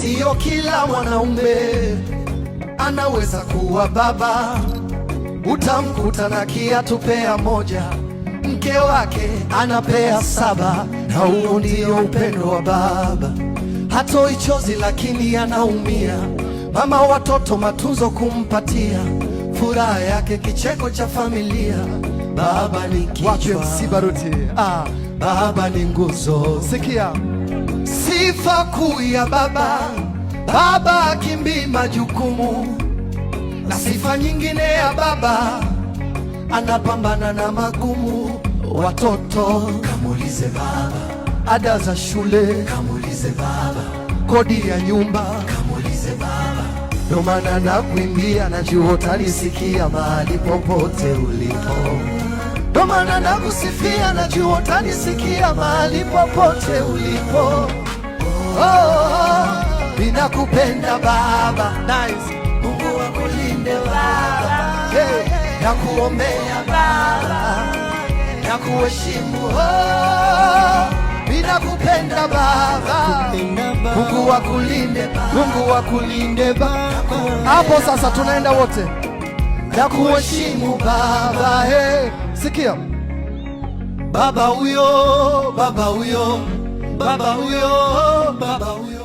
Sio kila mwanaume anaweza kuwa baba. Utamkuta na kiatu pea moja, mke wake anapea 7, na huo ndio upendo wa baba. Hatoi chozi lakini anaumia, mama watoto matunzo kumpatia, furaha yake kicheko cha familia. Baba ni kichwa, baba ni nguzo. Sikia sifa kuu ya baba, baba akimbii majukumu. Na sifa nyingine ya baba, anapambana na magumu. Watoto kamulize baba, ada za shule kamulize baba, kodi ya nyumba kamulize baba. Ndo maana nakuimbia, najua utanisikia mahali popote ulipo. Ndo maana nakusifia, najua utanisikia mahali popote ulipo. Ninakupenda baba, nice. Mungu akulinde baba, hey. Nakuombea baba, nakuheshimu. Ninakupenda baba, Mungu akulinde baba, Mungu akulinde baba. Hapo sasa tunaenda wote. Nakuheshimu baba, hey. Sikia baba huyo, baba huyo, baba huyo, baba huyo.